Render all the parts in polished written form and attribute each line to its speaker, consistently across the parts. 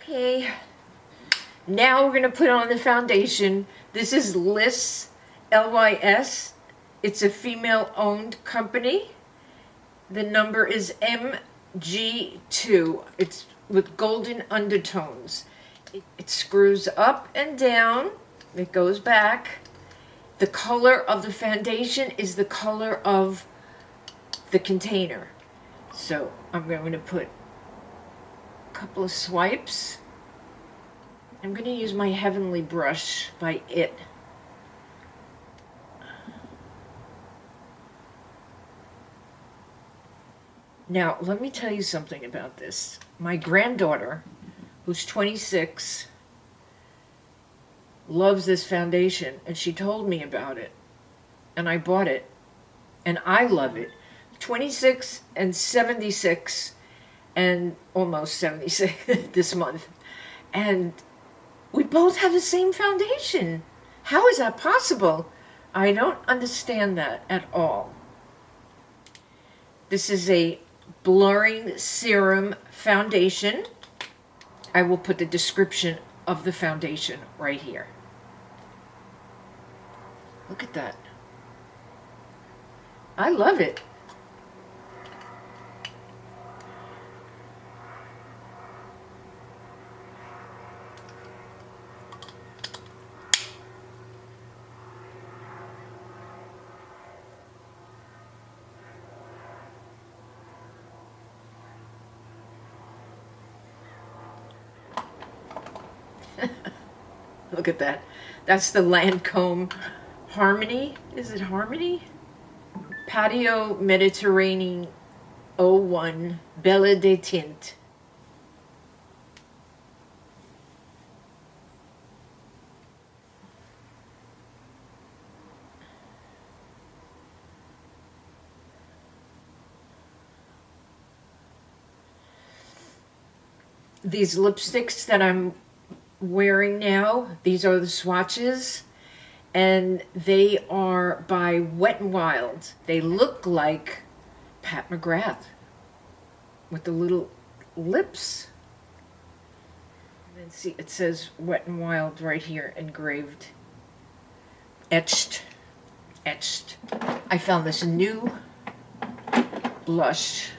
Speaker 1: Okay, now we're going to put on the foundation. This is Lys, L-Y-S. It's a female-owned company. The number is MG2. It's with golden undertones. It screws up and down. It goes back. The color of the foundation is the color of the container. So I'm going to put a couple of swipes. I'm going to use my Heavenly brush by IT. Now, let me tell you something about this. My granddaughter, who's 26, loves this foundation, and she told me about it, and I bought it, and I love it. 26 and 76, and almost 76 this month, and we both have the same foundation. How is that possible? I don't understand that at all. This is a blurring serum foundation. I will put the description of the foundation right here. Look at that. I love it. Look at that. That's the LANCOME Harmony. Is it Harmony? Patio Mediterranean 01 Belle de Tint. These lipsticks that I'm wearing now, these are the swatches, and they are by WETnWILD. They look like Pat McGrath with the little lips. And then see, it says WETnWILD right here, engraved, etched. I found this new blush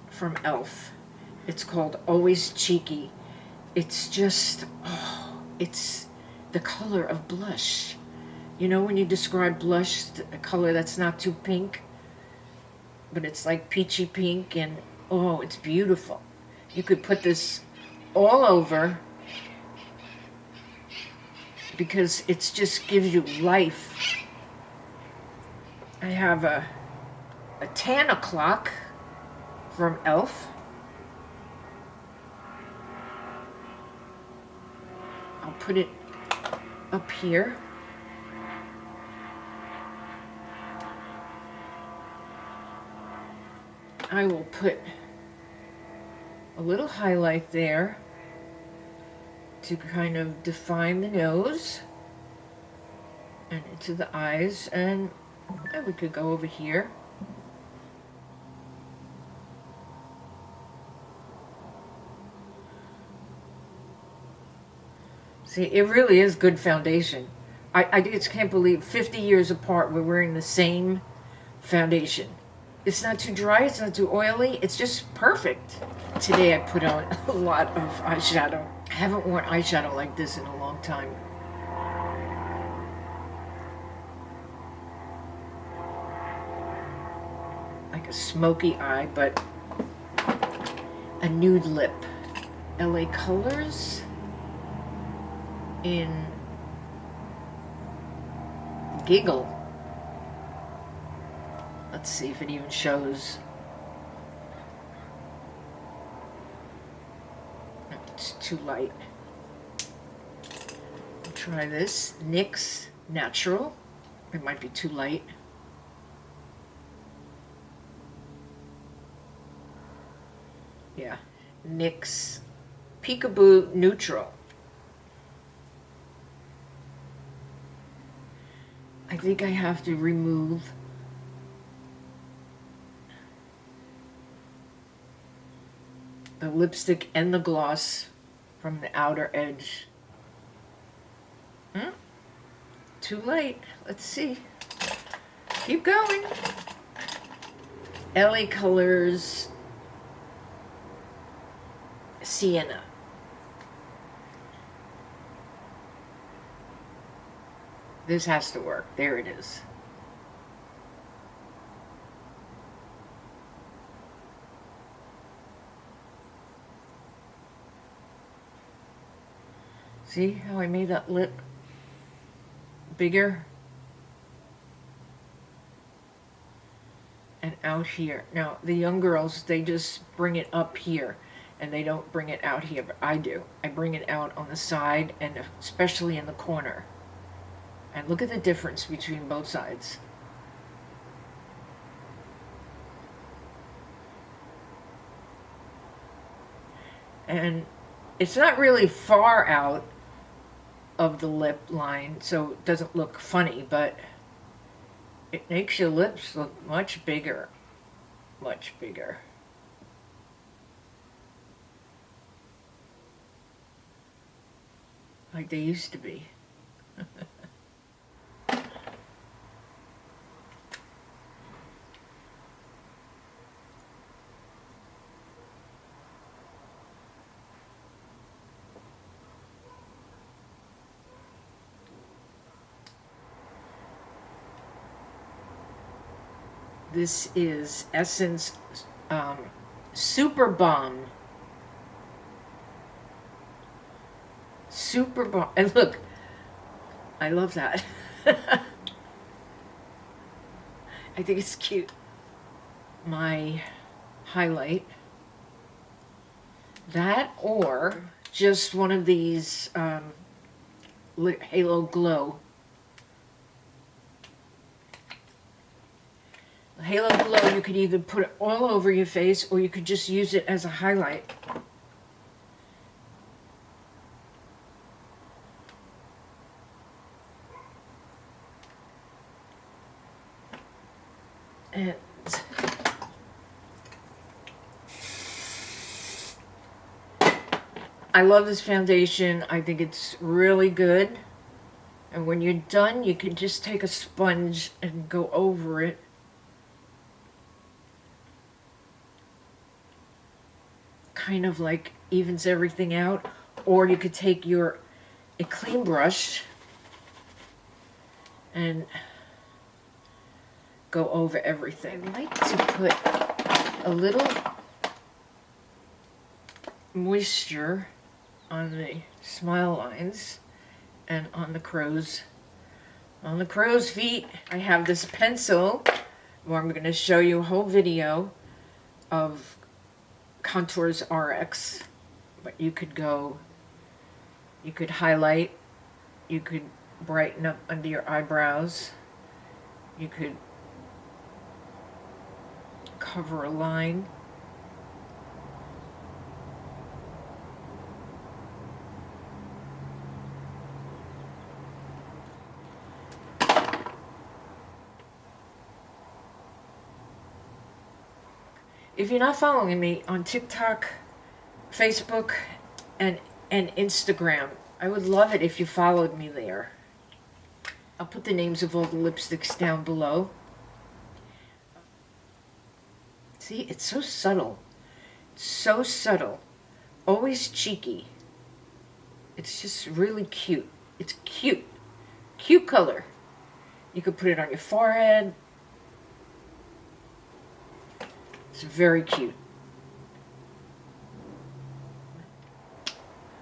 Speaker 1: from e.l.f. It's called Always Cheeky. It's just, oh, it's the color of blush. You know when you describe blush, a color that's not too pink, but it's like peachy pink, and oh, it's beautiful. You could put this all over because it just gives you life. I have a 10 o'clock from e.l.f. I'll put it up here. I will put a little highlight there to kind of define the nose and into the eyes, and we could go over here. See, it really is good foundation. I just can't believe 50 years apart we're wearing the same foundation. It's not too dry, it's not too oily, it's just perfect. Today I put on a lot of eyeshadow. I haven't worn eyeshadow like this in a long time. Like a smoky eye, but a nude lip. LA Colors in Giggle. Let's see if it even shows. It's too light. I'll try this. NYX Natural. It might be too light. Yeah. NYX Peekaboo Neutral. I think I have to remove the lipstick and the gloss from the outer edge. Too late. Let's see. Keep going. LA Colors Sienna. This has to work. There it is. See how I made that lip bigger? And out here. Now, the young girls, they just bring it up here, and they don't bring it out here, but I do. I bring it out on the side, and especially in the corner. And look at the difference between both sides. And it's not really far out of the lip line, so it doesn't look funny, but it makes your lips look much bigger. Much bigger. Like they used to be. This is Essence Super BALM. Super BALM. And look, I love that. I think it's cute. My highlight. That or just one of these Halo Glow. Halo Glow, you could either put it all over your face or you could just use it as a highlight. And I love this foundation. I think it's really good. And when you're done, you can just take a sponge and go over it. Kind of like evens everything out. Or you could take a clean brush and go over everything. I like to put a little moisture on the smile lines and on the crow's feet. I have this pencil where I'm going to show you a whole video of Contours RX, but you could highlight, you could brighten up under your eyebrows, you could cover a line. If you're not following me on TikTok, Facebook, and Instagram, I would love it if you followed me there. I'll put the names of all the lipsticks down below. See, it's so subtle. So subtle. Always cheeky. It's just really cute. It's cute. Cute color. You could put it on your forehead. It's very cute.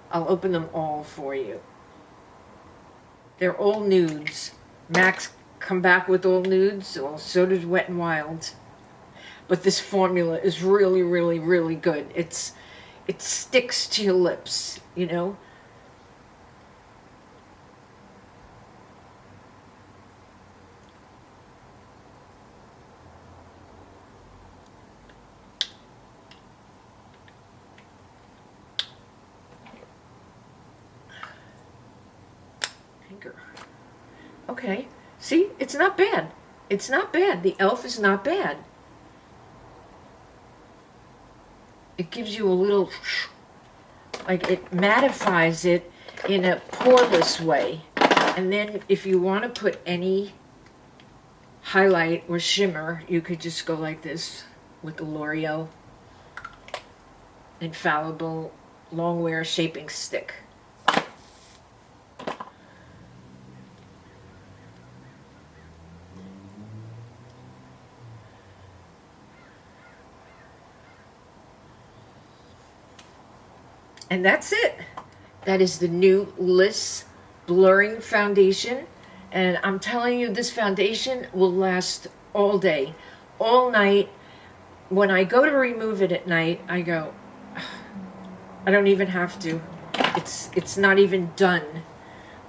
Speaker 1: I'll open them all for you. They're all nudes. Max come back with all nudes. Well, so does Wet n Wild. But this formula is really, really, really good. It sticks to your lips, you know. Okay, see, it's not bad. It's not bad. The e.l.f. is not bad. It gives you a little like it mattifies it in a poreless way. And then if you want to put any highlight or shimmer, you could just go like this with the L'Oreal Infallible Longwear Shaping Stick. And that's it. That is the new Liss Blurring Foundation. And I'm telling you, this foundation will last all day, all night. When I go to remove it at night, I go, I don't even have to. It's not even done.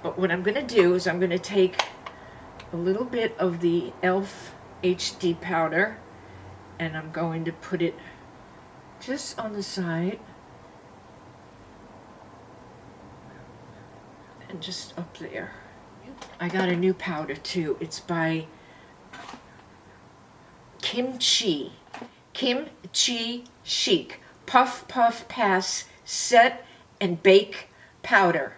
Speaker 1: But what I'm going to do is I'm going to take a little bit of the e.l.f. HD powder, and I'm going to put it just on the side. And just up there. I got a new powder too. It's by Kimchi Chic Puff Puff Pass Set and Bake Powder.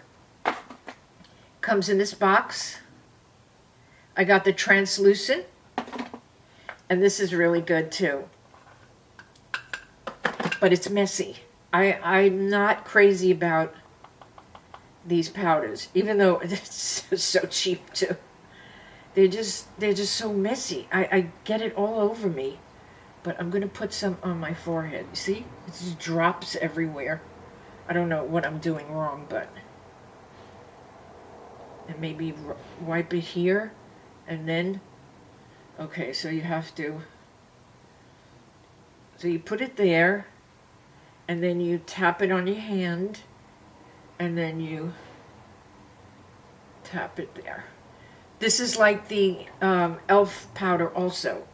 Speaker 1: Comes in this box. I got the translucent, and this is really good too. But it's messy. I'm not crazy about these powders, even though it's so cheap too. They're just so messy. I get it all over me. But I'm gonna put some on my forehead. You see? It just drops everywhere. I don't know what I'm doing wrong, but and maybe wipe it here and then okay, so you have to, so you put it there and then you tap it on your hand and then you tap it there. This is like the e.l.f. powder also.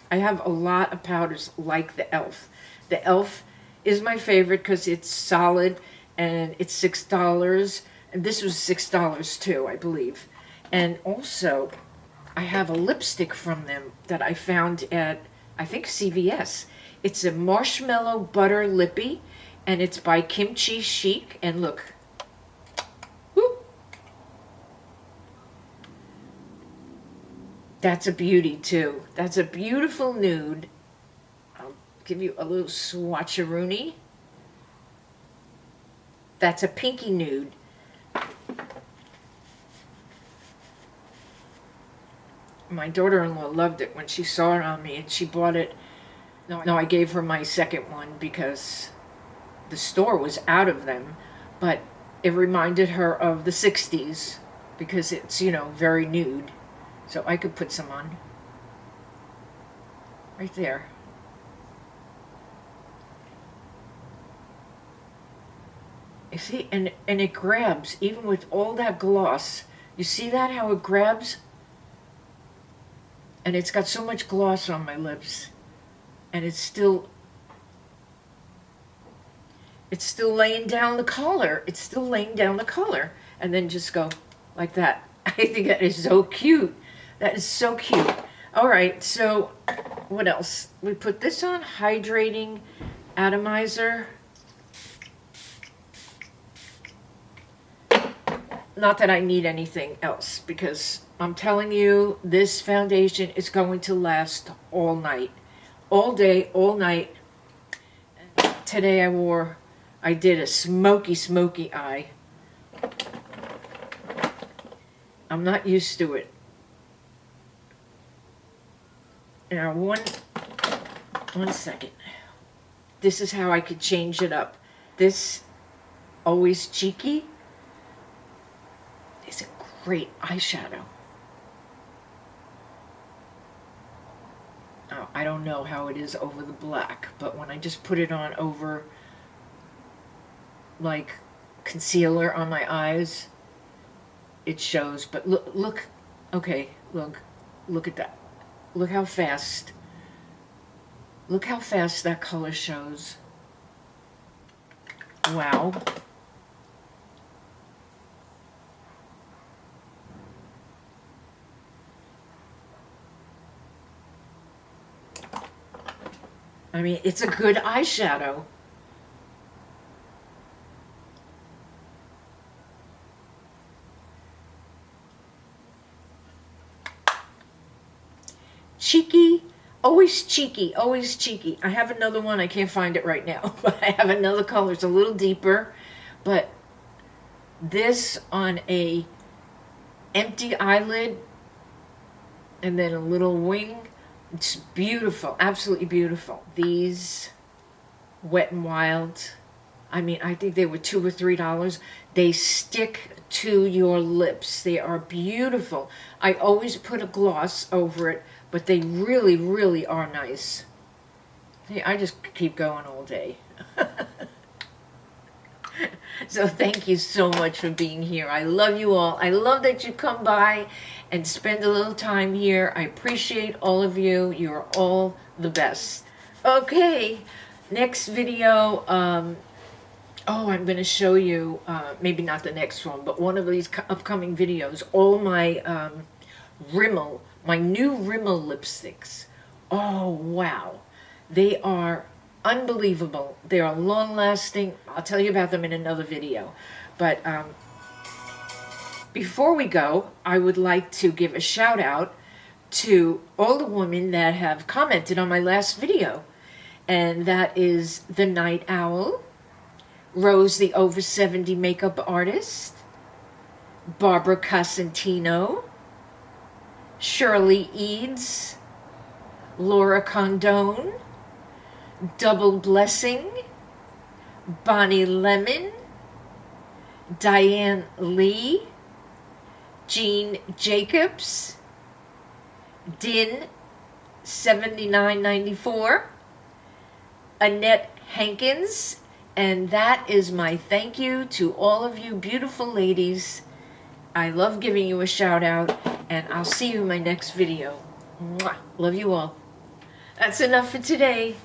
Speaker 1: I have a lot of powders like the e.l.f. The e.l.f. is my favorite because it's solid and it's $6. And this was $6 too, I believe. And also, I have a lipstick from them that I found at, I think, CVS. It's a marshmallow butter lippy, and it's by Kimchi Chic. And look, whoop, that's a beauty too. That's a beautiful nude. I'll give you a little swatcheroonie. That's a pinky nude. My daughter-in-law loved it when she saw it on me, and she bought it. No, I gave her my second one because the store was out of them, but it reminded her of the 60s because it's, you know, very nude. So I could put some on. Right there. You see, and it grabs, even with all that gloss. You see that, how it grabs? And it's got so much gloss on my lips. And it's still laying down the color. It's still laying down the color. And then just go like that. I think that is so cute. That is so cute. All right, so what else? We put this on, hydrating atomizer. Not that I need anything else, because I'm telling you, this foundation is going to last all night. All day, all night. Today I did a smoky eye. I'm not used to it. Now, one second. This is how I could change it up. This Always Cheeky is a great eyeshadow. Oh, I don't know how it is over the black, but when I just put it on over like concealer on my eyes, it shows. But look, okay, look at that. Look how fast that color shows. Wow. I mean, it's a good eyeshadow. cheeky, always cheeky, always cheeky. I have another one. I can't find it right now, but I have another color. It's a little deeper, but this on a empty eyelid and then a little wing. It's beautiful, absolutely beautiful. These Wet n Wild, I mean, I think they were $2 or $3. They stick to your lips. They are beautiful. I always put a gloss over it, but they really, really are nice. Hey, I just keep going all day. So thank you so much for being here. I love you all. I love that you come by and spend a little time here. I appreciate all of you. You're all the best. Okay, next video. I'm going to show you, maybe not the next one, but one of these upcoming videos, all my Rimmel, my new Rimmel lipsticks. Oh, wow. They are unbelievable. They are long-lasting. I'll tell you about them in another video. But before we go, I would like to give a shout out to all the women that have commented on my last video. And that is the Night Owl, Rose the Over 70 Makeup Artist, Barbara Cosentino, Shirley Eads, Laura Condone, Double Blessing, Bonnie Lemon, Diane Lee, Jean Jacobs, Din 7994, Annette Hankins, and that is my thank you to all of you beautiful ladies. I love giving you a shout out, and I'll see you in my next video. Mwah. Love you all. That's enough for today.